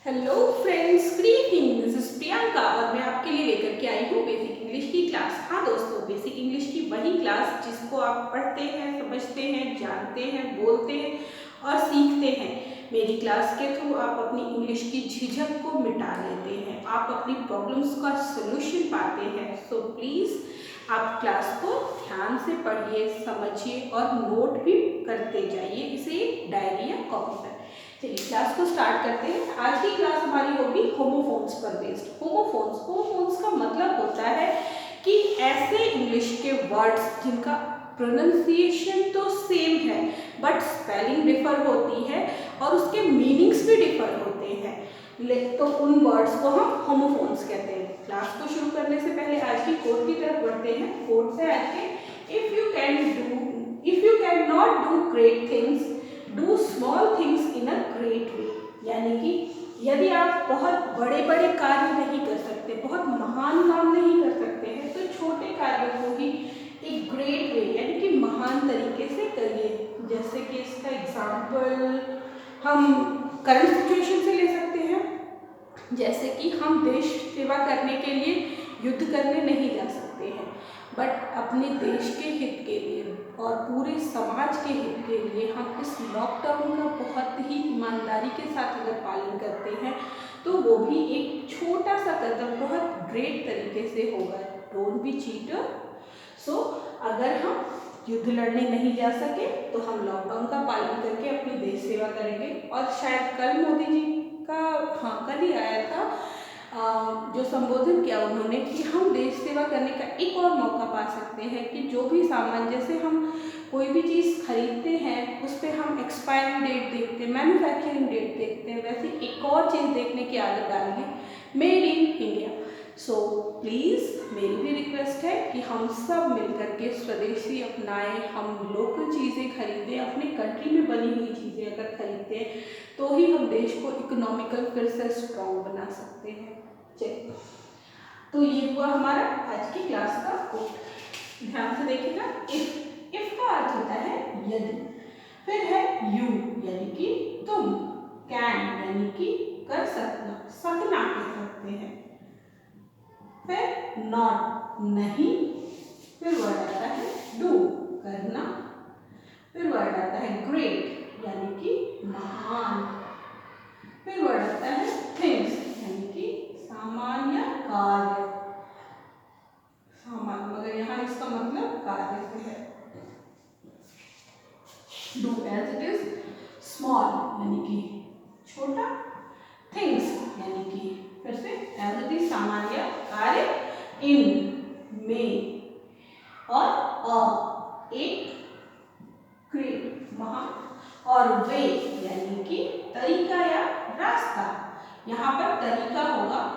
Hello friends, good evening. This is Priyanka और मैं आपके लिए लेकर के आई हूँ बेसिक इंग्लिश की क्लास। हाँ दोस्तों, बेसिक इंग्लिश की वही क्लास जिसको आप पढ़ते हैं, समझते हैं, जानते हैं, बोलते हैं और सीखते हैं। मेरी क्लास के थ्रू आप अपनी इंग्लिश की झिझक को मिटा लेते हैं, आप अपनी प्रॉब्लम्स का सोल्यूशन पाते हैं। सो प्लीज़ आप क्लास को ध्यान से पढ़िए, समझिए और नोट भी करते जाइए इसे डायरी या कॉपी पर। चलिए क्लास को स्टार्ट करते हैं। आज की क्लास हमारी होगी होमोफोन्स पर बेस्ड। होमोफोन्स का मतलब होता है कि ऐसे इंग्लिश के वर्ड्स जिनका प्रोनाउंसिएशन तो सेम है बट स्पेलिंग डिफर होती है और उसके मीनिंग्स भी डिफर होते हैं, तो उन वर्ड्स को हम होमोफोन्स कहते हैं। क्लास को शुरू करने से पहले आज की कोड की तरफ बढ़ते हैं। कोड है आज के, if you can not do great things, do small things in a great way. यानी कि यदि आप बहुत बड़े बड़े कार्य नहीं कर सकते, बहुत महान काम नहीं कर सकते हैं, तो छोटे कार्यों को ही एक ग्रेट वे यानी कि महान तरीके से करिए। जैसे कि इसका एग्जाम्पल हम करंट सिचुएशन से ले सकते हैं। जैसे कि हम देश सेवा करने के लिए युद्ध करने नहीं जा सकते हैं, बट अपने देश के हित के लिए और पूरे समाज के हित के लिए हम इस लॉकडाउन का बहुत ही ईमानदारी के साथ अगर पालन करते हैं तो वो भी एक छोटा सा कदम बहुत ग्रेट तरीके से होगा। Don't be cheater. सो अगर हम युद्ध लड़ने नहीं जा सके तो हम लॉकडाउन का पालन करके अपनी देश सेवा करेंगे। और शायद कल मोदी जी का, हाँ कल ही आया था, जो संबोधन किया उन्होंने कि हम देश सेवा करने का एक और मौका पा सकते हैं कि जो भी सामान, जैसे हम कोई भी चीज़ खरीदते हैं उस पर हम एक्सपायरी डेट देखते हैं, मैन्युफैक्चरिंग डेट देखते हैं, वैसे एक और चीज़ देखने की आदत डालिए, made in India. So please मेरी भी रिक्वेस्ट है कि हम सब मिलकर के स्वदेशी अपनाएं, हम लोकल चीज़ें खरीदें, अपने कंट्री में बनी हुई चीज़ें अगर खरीदते हैं तो ही हम देश को इकोनॉमिकल फिर से स्ट्रॉन्ग बना सकते हैं। चलिए, तो ये हुआ हमारा आज की क्लास का कोड। ध्यान से देखिएगा। इफ का अर्थ होता है यदि, फिर है यू यानी कि तुम, कैन यानी कि कर सकना, सकना कह सकते हैं, फिर नॉट नहीं, फिर वर्ड आता है डू करना, फिर वर्ड आता है ग्रेट यानी कि महान, फिर वर्ड आता है थिंग्स यानी कि सामान या कार्य, सामान मगर यहाँ इसका मतलब कार्य से है। Do as it is, small यानी कि छोटा, थिंग्स यानी कि फिर से एज इट इज सामान या कार्य, इन में, और एक ग्रेट महान, और वे यानी कि तरीका या रास्ता। यहाँ पर तरीका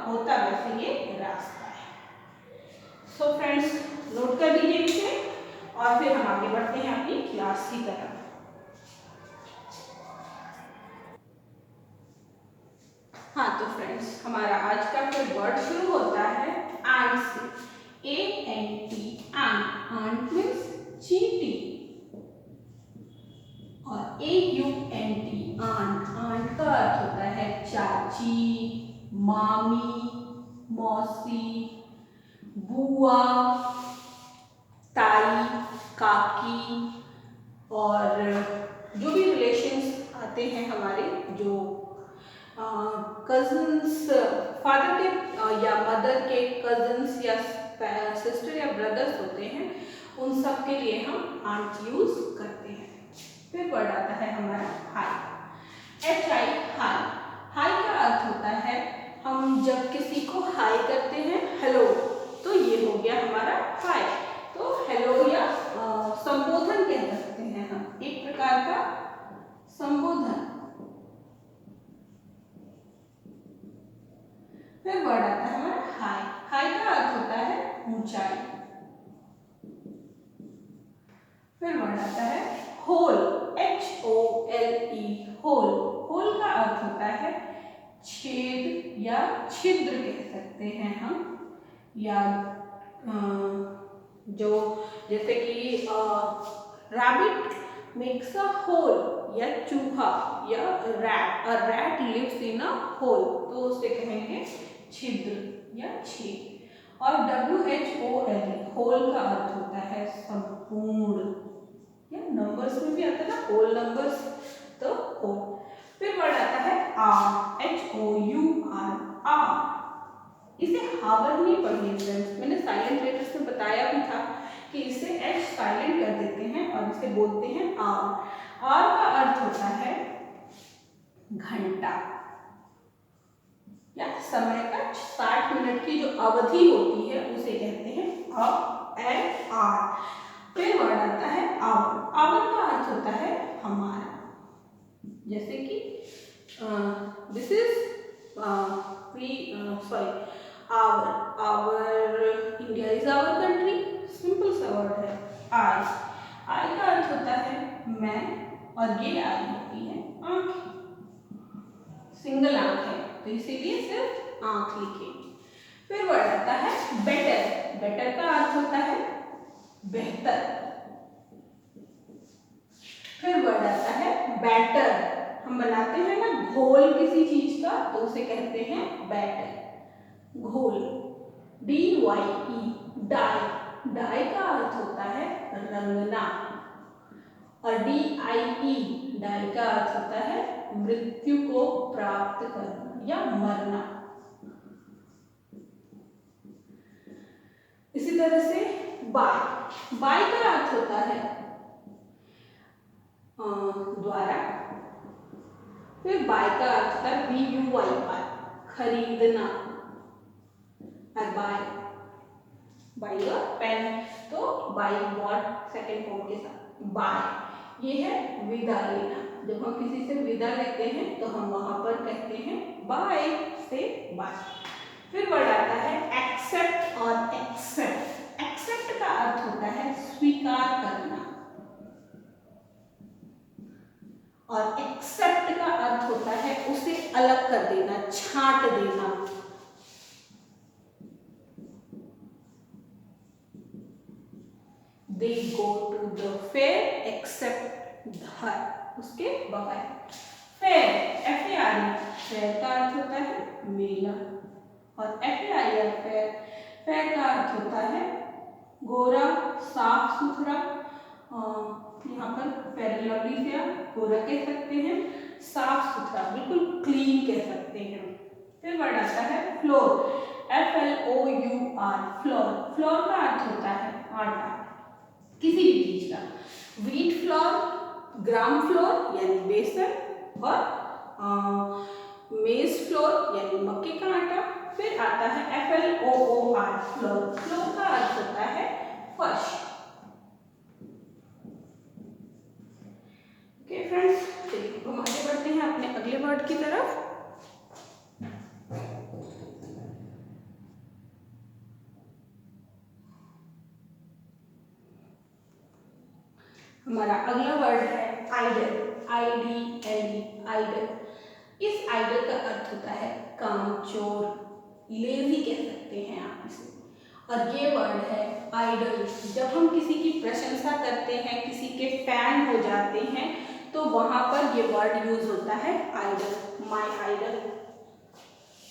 होता वैसे ये रास्ता है। सो फ्रेंड्स नोट कर लीजिए इसे और फिर हम आगे बढ़ते हैं अपनी क्लास की तरफ। हाँ तो फ्रेंड्स हमारा आज का फिर वर्ड शुरू होता है एंड से। ANT, एंट मीन्स चींटी, और AUNT, आंट का अर्थ होता है चाची, मामी, मौसी, बुआ, ताई, काकी, और जो भी रिलेशंस आते हैं हमारे, जो कजन्स, फादर के या मदर के कजन्स या सिस्टर या ब्रदर्स होते हैं, उन सब के लिए हम आंट यूज करते हैं। फिर वर्ड आता है हमारा हाय। HI, हाय। हाय का अर्थ होता है, हम जब किसी को हाय करते हैं, हेलो, तो ये हो गया हमारा हाय। तो हेलो या संबोधन कह सकते हैं हम, एक प्रकार का संबोधन। फिर वर्ड आता है हमारा हाई। हाई का अर्थ होता है ऊंचाई। फिर वर्ड आता है होल। HOLE, whole. होल का अर्थ होता है छेद या छिद्र कह सकते हैं हम, या जो जैसे कि रैबिट मेक्स अ होल, या चूहा या rat, a rat lives in a hole, तो उसे कहेंगे छिद्र या छेद। और WHOLE, होल का अर्थ होता है संपूर्ण, या नंबर्स में भी आता है ना होल नंबर्स, तो होल। फिर वर्ड आता है आर, HOUR, आर। इसे हावर नहीं पढ़िए फ्रेंड्स, मैंने साइलेंट लेटर्स में बताया भी था कि इसे एच साइलेंट कर देते हैं और इसे बोलते हैं आर। आर का अर्थ होता है घंटा, या समय का 60 मिनट की जो अवधि होती है उसे कहते हैं एन आर। फिर वर्ड आता है आवर। आवर का अर्थ होता है हमारा, जैसे कि this is our India is our country, simple सा वर्ड है। आई, आई का अर्थ होता है मैं, और ये आई होती है आंखें, सिंगल आंख है तो इसीलिए सिर्फ आंख लिखे। फिर वर्ड आता है बेटर। बेटर का अर्थ होता है बेहतर। फिर वर्ड आता है बैटर। हम बनाते हैं ना घोल किसी चीज का, तो उसे कहते हैं बैटर, घोल। DYE, die. डाई का अर्थ होता है रंगना। और DIE, डाई का अर्थ होता है मृत्यु को प्राप्त करना या मरना। इसी तरह से बाय। बाय का अर्थ होता है द्वारा। फिर बाय का अर्थ होता है BUY, खरीदना। और बाय पेन, तो बाय बॉट सेकेंड फॉर्म के साथ बाय। ये है विदा लेना, जब हम किसी से विदा लेते हैं तो हम वहां पर कहते हैं बाय, से बाय। फिर वर्ड आता है एक्सेप्ट और एक्सेप्ट। एक्सेप्ट का अर्थ होता है स्वीकार करना, और एक्सेप्ट का अर्थ होता है उसे अलग कर देना, छांट देना। They go to the fair except her, उसके बगैर। फेयर, FAIR, फेयर का अर्थ होता है मेला। और FAIR, फेयर, फेयर का अर्थ होता है गोरा, साफ सुथरा। यहाँ पर फेयर लवली से आप गोरा कह सकते हैं, साफ सुथरा बिल्कुल क्लीन कह सकते हैं। फिर वर्ड आता है फ्लोर, FLOUR, फ्लोर। फ्लोर का अर्थ होता है आटा, किसी भी चीज का। व्हीट फ्लोर, ग्राम फ्लोर यानी बेसन, और मेज फ्लोर यानी मक्के का आटा। फिर आता है FLOOR, फ्लोर। फ्लोर का अर्थ होता है फर्श। ओके फ्रेंड्स, चलिए हम आगे बढ़ते हैं अपने अगले वर्ड की तरफ। हमारा अगला वर्ड है आइडल, IDLE, आइडल। इस आइडल का अर्थ होता है कामचोर, लेजी कह सकते हैं आप इसे। और ये वर्ड है आइडल, जब हम किसी की प्रशंसा करते हैं, किसी के फैन हो जाते हैं, तो वहां पर ये वर्ड यूज होता है आइडल, माय आइडल,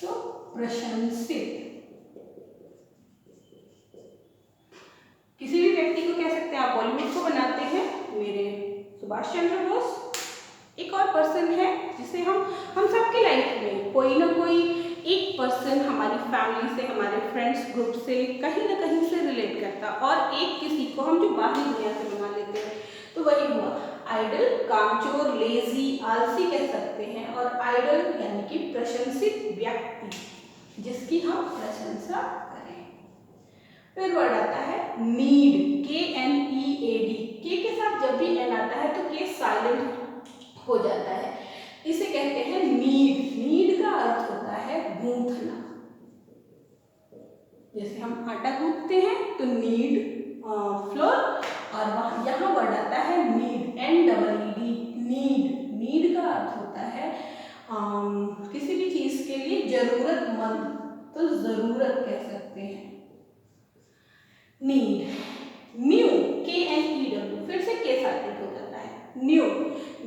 तो प्रशंसित। किसी भी व्यक्ति को कह सकते हैं, आप बॉलीवुड को बनाते हैं मेरे सुभाष चंद्र बोस। एक और पर्सन है जिसे हम सबकी लाइफ में कोई ना कोई एक पर्सन हमारी फैमिली से, हमारे फ्रेंड्स ग्रुप से कहीं ना कहीं से रिलेट करता, और एक किसी को हम जो बाहरी दुनिया से बना लेते हैं, तो वही हुआ आइडल। कामचोर, लेजी, आलसी कह सकते हैं। और आइडल यानी कि प्रशंसित व्यक्ति, जिसकी हम प्रशंसा करें। फिर वर्ड आता है नीड, KNEAD। के साथ जब भी एन आता है तो के साइलेंट हो जाता है, इसे कहते हैं नीड। नीड का अर्थ होता है गूंथना। जैसे हम आटा गूंथते हैं तो नीड फ्लोर, और यहाँ वर्ड आता है नीड, NEED, नीड। नीड का अर्थ होता है किसी भी चीज के लिए जरूरतमंद, तो जरूरत कह सकते हैं। नीड, न्यू, KNEW, फिर से के साइलेंट हो जाता है, न्यू।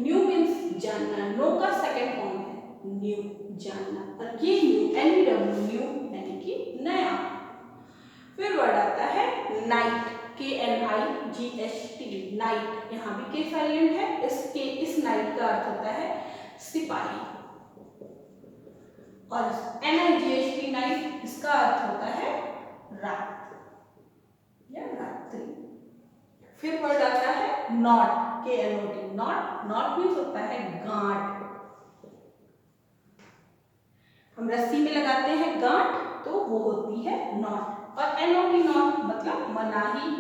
न्यू मीन्स जानना, नो का सेकंड फॉर्म है न्यू, जानना। और ये न्यू, NEW यानी कि नया। फिर वर्ड आता है नाइट, KNIGHT, नाइट। यहाँ भी के साइलेंट है। इस नाइट का अर्थ होता है सिपाही। और NIGHT, नाइट, इसका अर्थ होता है रात या रात्रि। फिर वर्ड आता है not, KNOT, not. Not means होता है गांठ। हम रस्सी में लगाते हैं गांठ, तो वो होती है नॉट। और NOT, नॉट मतलब मनाही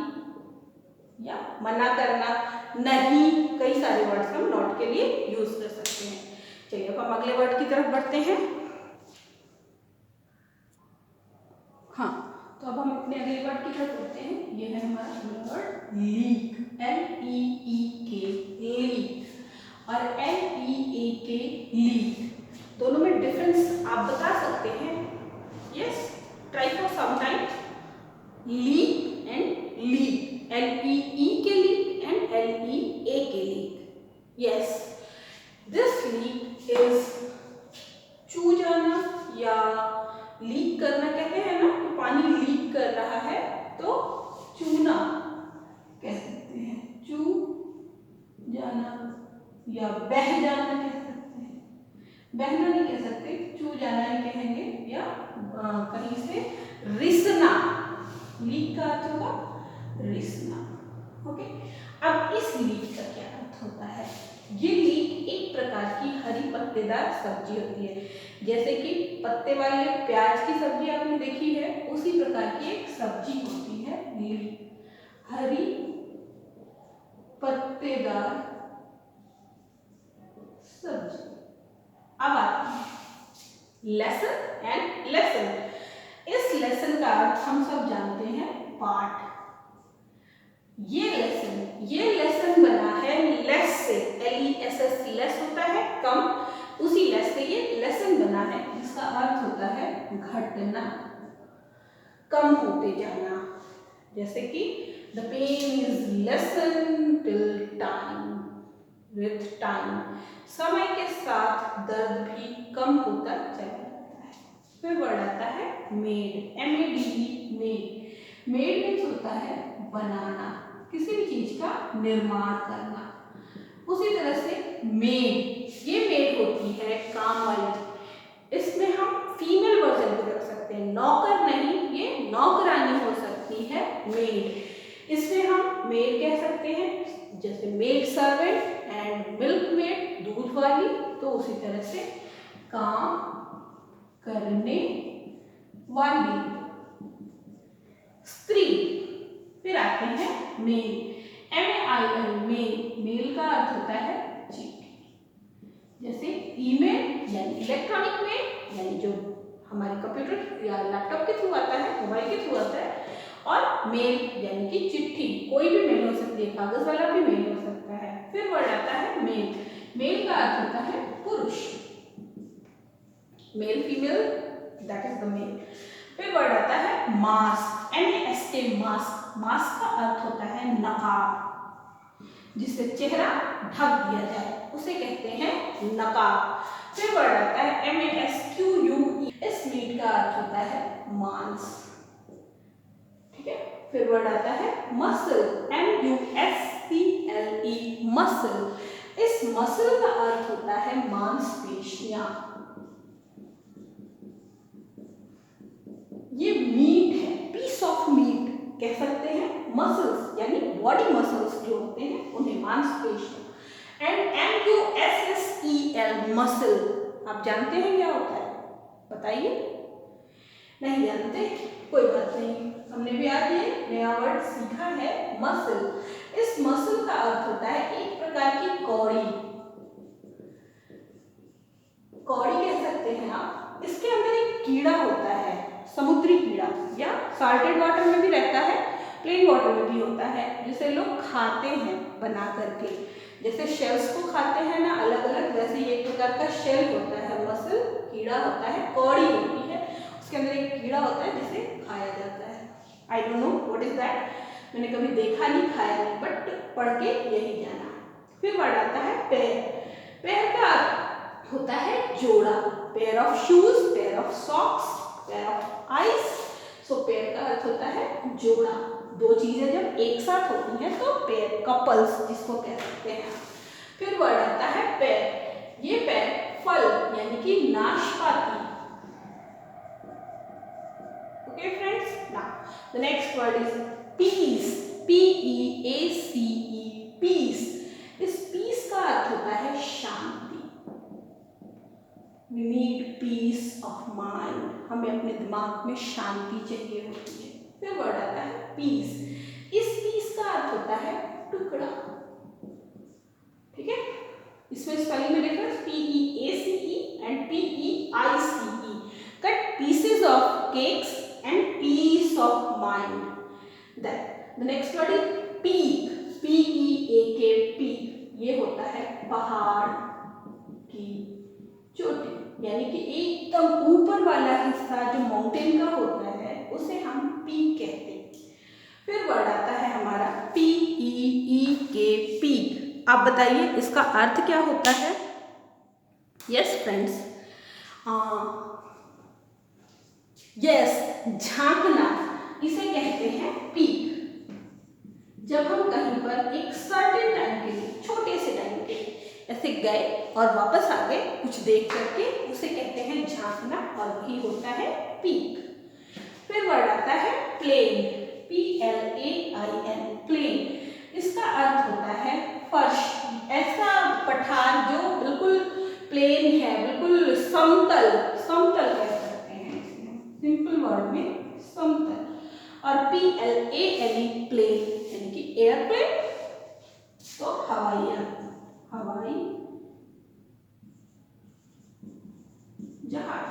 या मना करना, नहीं। कई सारे वर्ड्स हम नॉट के लिए यूज कर सकते हैं। चलिए अब हम अगले वर्ड की तरफ बढ़ते हैं। हाँ, तो अब हम अपने अगले वर्ड की तरफ बढ़ते हैं। ये है हमारा अगला वर्ड लीक, LEEK, लीक। और LEAK, लीक। दोनों में डिफरेंस आप बता सकते हैं? Yes, try for some time. Leek and leak, LEE के लीक एंड LEA के leak. Yes, this leak is चू जाना या लीक करना। कहते हैं ना कि पानी लीक कर रहा है, तो चूना कह सकते हैं, चू जाना या बह जाना कह सकते हैं। बहना नहीं कह सकते, चू जाना ही कहेंगे। या कहीं से रिसना, लीक का अर्थ होगा रिसना। ओके, अब इस लीक का क्या अर्थ होता है? ये लीक एक प्रकार की हरी पत्तेदार सब्जी होती है। जैसे कि पत्ते वाले प्याज की सब्जी आपने देखी है, उसी प्रकार की एक सब्जी होती है लीक, हरी पत्तेदार सब्जी। अब आते हैं लेसन एंड लेसन। इस लेसन का अर्थ हम सब जानते हैं पाठ। ये लेसन बना है लेस से, LESS, लेस होता है कम, उसी लेस से ये लेसन बना है, जिसका अर्थ होता है घटना, कम होते जाना। जैसे कि the pain is lessen till time, with time, समय के साथ दर्द भी कम होता चला जाता है। फिर वर्ड आता है made, MADE, made. Made means होता है बनाना, किसी भी चीज का निर्माण करना। उसी तरह से मेड, ये मेड होती है काम वाली। इसमें हम फीमेल वर्जन भी रख सकते हैं, नौकर नहीं, ये नौकरानी हो सकती है मेड। इसमें हम मेड कह सकते हैं, जैसे maid servant and milk made, दूध वाली। तो उसी तरह से काम करने वाली स्त्री। फिर आते हैं मेल, MAIL, मेल। मेल का अर्थ होता है चिट्ठी। जैसे ईमेल यानी इलेक्ट्रॉनिक मेल, यानी जो हमारे कंप्यूटर या लैपटॉप के थ्रू आता है, मोबाइल के थ्रू आता है। और मेल यानी कि चिट्ठी, कोई भी मेल हो सकती है, कागज वाला भी मेल हो सकता है। फिर वर्ड आता है मेल। मेल का अर्थ होता है पुरुष, male female, that is the male. फिर वर्ड आता है मास्क, MASK, मास्क। मास्क का अर्थ होता है नकाब, जिससे चेहरा ढक दिया जाए, उसे कहते हैं नकाब। फिर वर्ड आता है MASQUE, इस मीट का अर्थ होता है मांस। ठीक है। फिर वर्ड आता है मसल, MUSCLE, मसल। इस मसल का अर्थ होता है मांसपेशियां। ये मीट है, पीस ऑफ मीट कह सकते हैं। मसल्स यानी बॉडी मसल्स जो होते हैं उन्हें मांसपेशियां। And MUSSEL, muscle. आप जानते हैं क्या होता है? बताइए। नहीं जानते? कोई बात नहीं, हमने भी आज ये नया वर्ड सीखा है, मसल। इस मसल का अर्थ होता है एक प्रकार की कौड़ी, कौड़ी कह सकते हैं आप। इसके अंदर एक कीड़ा होता है, समुद्री कीड़ा, या साल्टेड वाटर में भी रहता है, प्लेन वाटर में भी होता है, जिसे लोग खाते हैं बना करके। जैसे शेल्स को खाते हैं ना अलग अलग, वैसे ये एक प्रकार का शेल होता है, मसल, कीड़ा होता है, कौड़ी होती है, उसके अंदर एक कीड़ा होता है जिसे खाया जाता है। I don't know what is that, मैंने कभी देखा नहीं, खाया नहीं, बट पढ़ के यही जाना। फिर वर्ड आता है पेयर। पेयर का अर्थ होता है जोड़ा। Pair of shoes, pair of socks, pair of ice. So pair का अर्थ होता है जोड़ा। दो चीजें जब एक साथ होती हैं तो पेयर, कपल्स जिसको कह सकते हैं। फिर वर्ड आता है पेयर। ये पेयर फल यानी कि नाशपाती। Okay friends, now the next word is peace. P-E-A-C-E, peace. इस पीस का अर्थ होता है शांति। We need peace of mind, हमें अपने दिमाग में शांति चाहिए होती है। फिर वर्ड आता है पीस। इस पीस का अर्थ होता है टुकड़ा। ठीक है, इसमें स्पेलिंग में difference P-E-A-C-E and P-E-I-C-E। Cut pieces of cakes and peace of mind. Then the next word is peak, P-E-A-K, peak। ये होता है पहाड़ की चोटी, यानी कि एकदम ऊपर वाला हिस्सा जो माउंटेन का होता है उसे हम पीक कहते हैं। फिर वर्ड आता है हमारा P-E-E-K, पीक। आप बताइए इसका अर्थ क्या होता है? यस फ्रेंड्स, यस, झांकना, इसे कहते हैं पीक। जब हम कहीं पर एक सर्टेन टाइम के लिए, छोटे से टाइम के लिए ऐसे गए और वापस आ गए कुछ देख करके, उसे कहते हैं झांकना और वही होता है पीक। फिर वर्ड आता है प्लेन, P-L-A-I-N, प्लेन। इसका अर्थ होता है फर्श, ऐसा पठार जो बिल्कुल प्लेन है, बिल्कुल समतल, समतल कह सकते हैं सिंपल वर्ड में समतल। और P-L-A-N-E, प्लेन यानी कि एयरप्लेन, तो हवाई जहाज।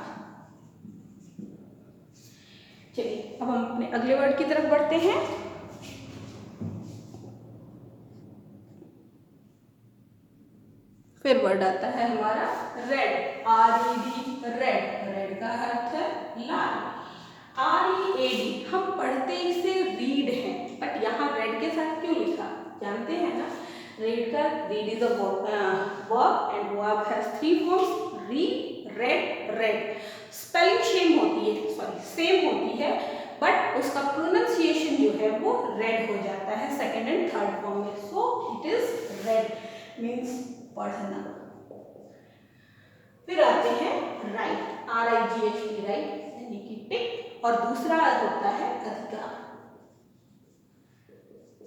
चलिए अब हम अपने अगले वर्ड की तरफ बढ़ते हैं। फिर वर्ड आता है हमारा रेड, R-E-D, रेड। रेड का अर्थ है लाल। R-E-A-D, हम पढ़ते इसे रीड हैं, बट यहाँ रेड के साथ क्यों लिखा जानते हैं ना? Read is a verb and verb has 3 forms, read, red, red. Spelling same होती है, बट उसका प्रोनाउंसिएशन जो है वो रेड हो जाता है सेकंड एंड थर्ड फॉर्म में। So it is red, means पढ़ना। फिर आते हैं राइट, R-I-G-H-T, राइट यानी कि टिक। और दूसरा अर्थ होता है अधिकार,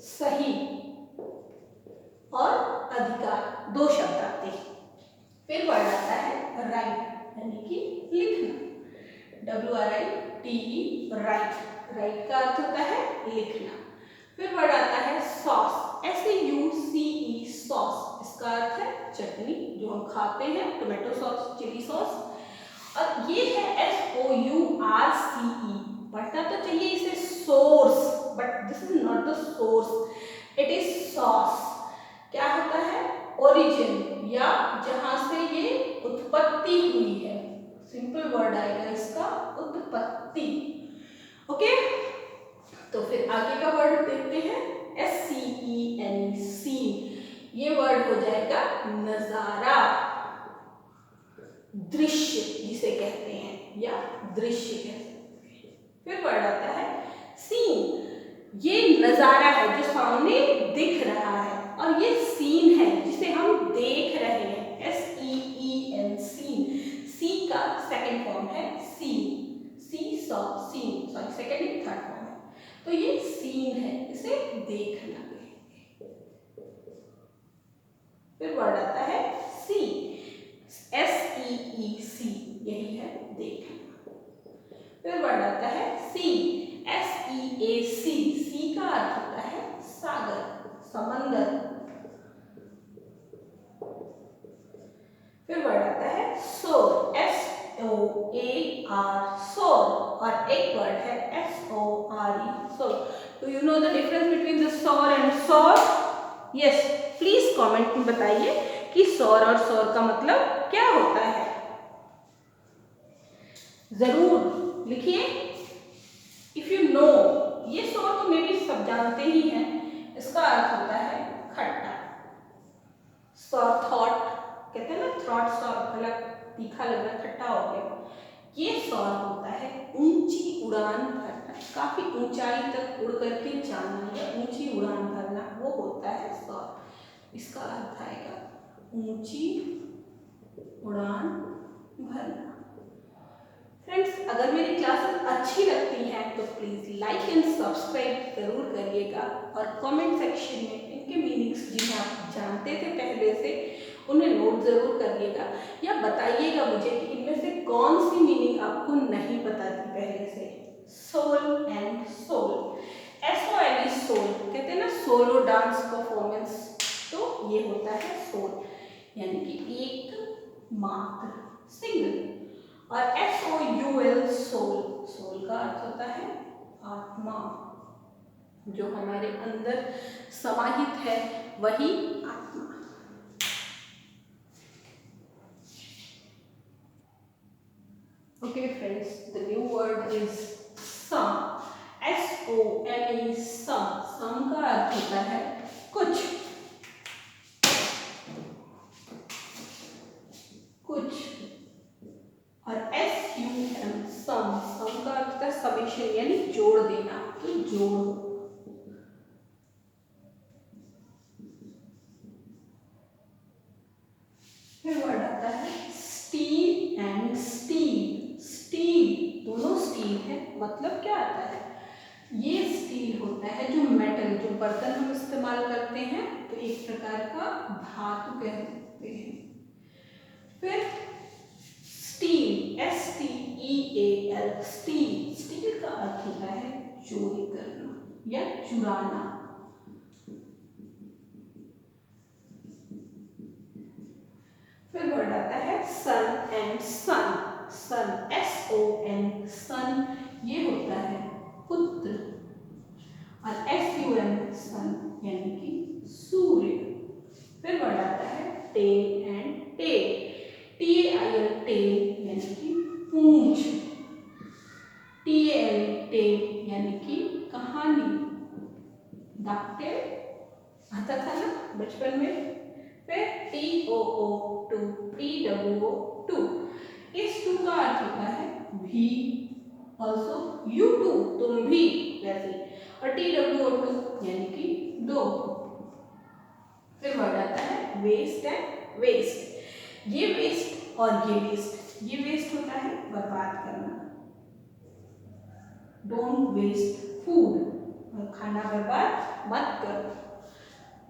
सही और अधिकार, दो शब्द आते हैं। फिर वर्ड आता है राइट यानी कि लिखना, W-R-I-T-E, राइट। राइट का अर्थ होता है लिखना। फिर वर्ड आता है सॉस, S-A-U-C-E, सॉस। इसका अर्थ है चटनी जो हम खाते हैं, टोमेटो सॉस, चिली सॉस। और ये है S-O-U-R-C-E, पढ़ना तो चाहिए इसे source, but this is not the source, it is sauce. क्या होता है? ओरिजिन, या जहां से ये उत्पत्ति हुई है। सिंपल वर्ड आएगा इसका, उत्पत्ति। ओके, तो फिर आगे का वर्ड देखते हैं, S-C-E-N-E, सीन। ये वर्ड हो जाएगा नजारा, दृश्य जिसे कहते हैं, या दृश्य कह सकते हैं। फिर वर्ड आता है सीन। ये नजारा है जो सामने दिख रहा है, और ये सीन है जिसे हम देख रहे हैं, S-E-E-N, सीन। सी का सेकंड फॉर्म है seen, see saw seen, sorry second and third form है। तो ये सीन है, इसे देखना। फिर वर्ड आता है सी, S-E-E-C, यही है देखना। फिर वर्ड आता है सी, S-E-A-C, सी का अर्थ होता है सागर, समंदर। फिर वर्ड आता है सोर, S-O-A-R, सोर। और एक वर्ड है S-O-R-E, सोर। Do you know the difference between the सोर एंड सौर? यस, प्लीज कमेंट में बताइए कि सौर और सौर का मतलब क्या होता है, जरूर लिखिए। इफ यू नो, ये सौर तो मे भी सब जानते ही हैं, इसका अर्थ होता है खट्टा। थॉट कहते हैं ना, थ्रॉट सॉर, गला तीखा लग रहा, खट्टा हो गया। ये सॉर होता है ऊंची उड़ान भरना, काफी ऊंचाई तक उड़ करके जाना या ऊंची उड़ान भरना, वो होता है सॉर। इसका अर्थ आएगा ऊंची उड़ान भरना। फ्रेंड्स, अगर मेरी क्लासेस अच्छी लगती हैं तो प्लीज लाइक एंड सब्सक्राइब जरूर करिएगा, और कमेंट सेक्शन में इनके मीनिंग्स जिन्हें आप जानते थे पहले से उन्हें नोट जरूर करिएगा, या बताइएगा मुझे कि इनमें से कौन सी मीनिंग आपको नहीं पता थी पहले से। Soul and sole, SOL sole, कहते हैं ना सोलो डांस परफॉर्मेंस, तो ये होता है सोल, यानी कि एक मात्र, सिंगल। और SOUL सोल, सोल का अर्थ होता है आत्मा, जो हमारे अंदर समाहित है वही आत्मा। Okay friends, the new word is some, SOME, some, some का अर्थ होता है कुछ, कुछ। और SUM, सम, सम का अर्थ है समेशन, यानी जोड़ देना, तो जोड़। फिर वर्ड आता है स्टील एंड स्टील, स्टील, दोनों स्टील है, मतलब क्या आता है, ये स्टील होता है जो मेटल, जो बर्तन हम इस्तेमाल करते हैं, तो एक प्रकार का धातु कह सकते हैं। फिर स्टील, STEAL, स्टील, स्टील का अर्थ होता है चोरी करना या चुराना। फिर वर्ड आता है सन एंड सन, सन, SON, सन, ये होता है पुत्र, और SUN, सन, यानी कि सूर्य। फिर वर्ड आता है tail and tail, TAIL, tail, यानी कि पूंछ, TAL, टेल, यानी कि कहानी, डॉक्टर आता था ना बचपन में। फिर TOO2, TWO2, इस टू का अर्थ होता है भी, ऑल्सो यू टू, तुम भी, वैसे, और TWO2 यानी कि दो। फिर वर्ड आता है वेस्ट एंड वेस्ट, ये वेस्ट और ये वेस्ट, ये वेस्ट होता है बर्बाद करना, डोंट वेस्ट फूड, खाना बर्बाद मत करो,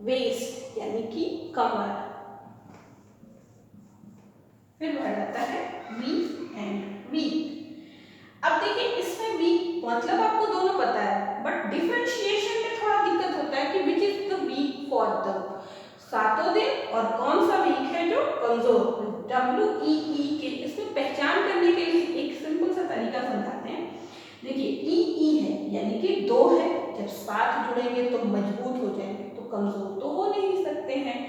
वेस्ट यानी कि कमर। फिर वर्ड आता है वीक एंड वीक। अब देखिए इसमें वीक मतलब आपको दोनों पता है, बट डिफरेंशिएशन में थोड़ा दिक्कत होता है कि which is the week for the, सातों दिन और कौन सा वीक है जो कमजोर, WEE के, इसमें पहचान करने के लिए एक सिंपल सा तरीका समझाते हैं। देखिए EE है यानी कि दो है, जब साथ जुड़ेंगे तो मजबूत हो जाएंगे, तो कमजोर तो हो नहीं सकते हैं,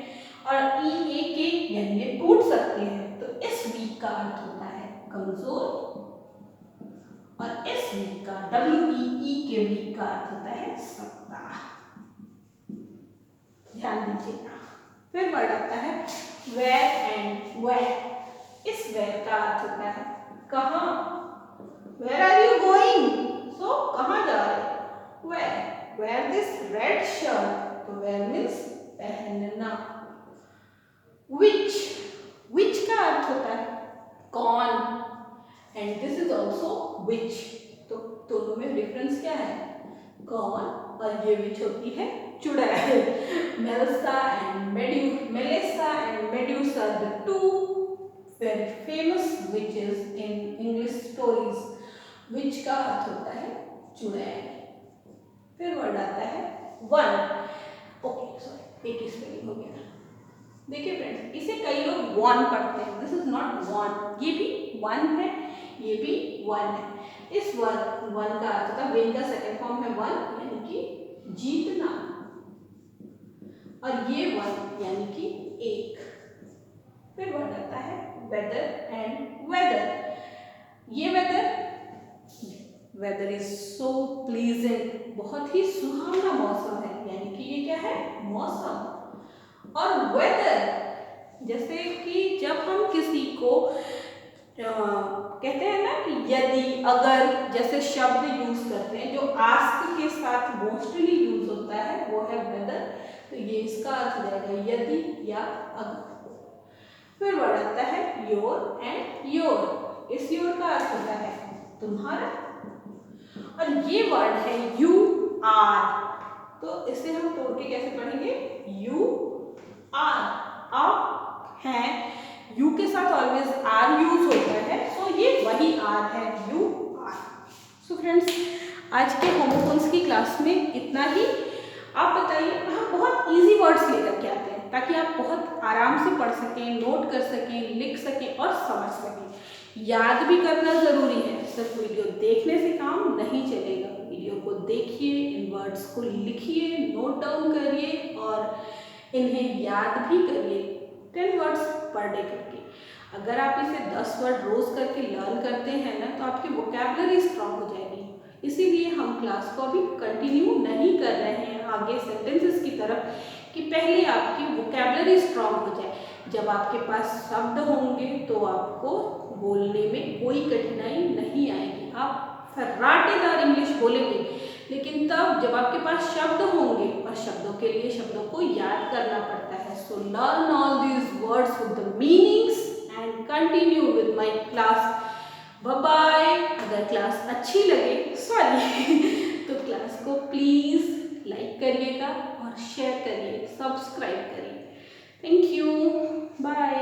और EAK यानी ये टूट सकते हैं, तो इस वीक का अर्थ होता है कमजोर, और इस वीक का WEE के वीक का अर्थ होता है सत्ता, ध्यान दीजिएगा। फिर वर्ड आता है वेयर एंड वेयर, इस वेयर का अर्थ होता है कहाँ, where are you going, so कहाँ जा रहे, wear, wear this red shirt, तो वेयर मीन्स पहनना। विच, विच का अर्थ होता है कौन, and this is also which, तो दोनों में डिफरेंस क्या है, कौन, और ये विच होती है चुड़ैल। Melissa and Medusa, the two very famous witches in English stories, witch का अर्थ होता है चुड़ैल। फिर वर्ड आता है वन, ओके सॉरी एक स्पेलिंग हो गया। देखिए फ्रेंड्स, इसे कई लोग वन पढ़ते हैं, दिस इज नॉट वन, ये भी वन है, ये भी वन है। इस वन का अर्थ होता है, विन का सेकंड फॉर्म है वन, यानी कि जीतना, और ये वन यानी कि एक। फिर वर्ड आता है वेदर एंड वेदर, ये वेदर इज सो प्लीजेंट, बहुत ही सुहावना मौसम है, यानी कि ये क्या है मौसम, और वेदर जैसे कि जब हम किसी को कहते हैं ना कि यदि, अगर जैसे शब्द यूज करते हैं, जो आस्क के साथ मोस्टली यूज होता है वो है वेदर, तो ये इसका अर्थ हो जाएगा यदि या अगर। फिर वर्ड आता है योर एंड योर। इस योर का अर्थ होता है तुम्हारा, और ये वर्ड है यू आर, तो इसे हम तोड़ के कैसे पढ़ेंगे, यू आर। आप हैं, यू के साथ ऑलवेज आर यूज होता है, सो ये वही आर है, यू आर। सो फ्रेंड्स, आज के होमोफोन्स की क्लास में इतना ही। आप बताइए, हम बहुत इजी वर्ड्स लेकर के आते हैं ताकि आप बहुत आराम से पढ़ सकें, नोट कर सकें, लिख सकें और समझ सकें। याद भी करना जरूरी है, सिर्फ वीडियो देखने से काम नहीं चलेगा। वीडियो को देखिए, इन वर्ड्स को लिखिए, नोट डाउन करिए और इन्हें याद भी करिए 10 वर्ड्स पर डे करके। अगर आप इसे 10 वर्ड रोज करके लर्न करते हैं ना, तो आपकी वोकैबुलरी स्ट्रांग हो जाएगी। इसीलिए हम क्लास को अभी कंटिन्यू नहीं कर रहे हैं आगे सेंटेंसेस की तरफ, कि पहले आपकी वोकैबुलरी स्ट्रांग हो जाए। जब आपके पास शब्द होंगे तो आपको बोलने में कोई कठिनाई नहीं आएगी, आप फर्राटेदार इंग्लिश बोलेंगे। लेकिन तब जब आपके पास शब्द होंगे, और शब्दों के लिए शब्दों को याद करना पड़ता है। So learn all these words with the meanings and continue with my class. Bye bye. अगर क्लास अच्छी लगे, सॉरी तो क्लास को प्लीज लाइक करिएगा और शेयर करिए, सब्सक्राइब करिए। Thank you, bye.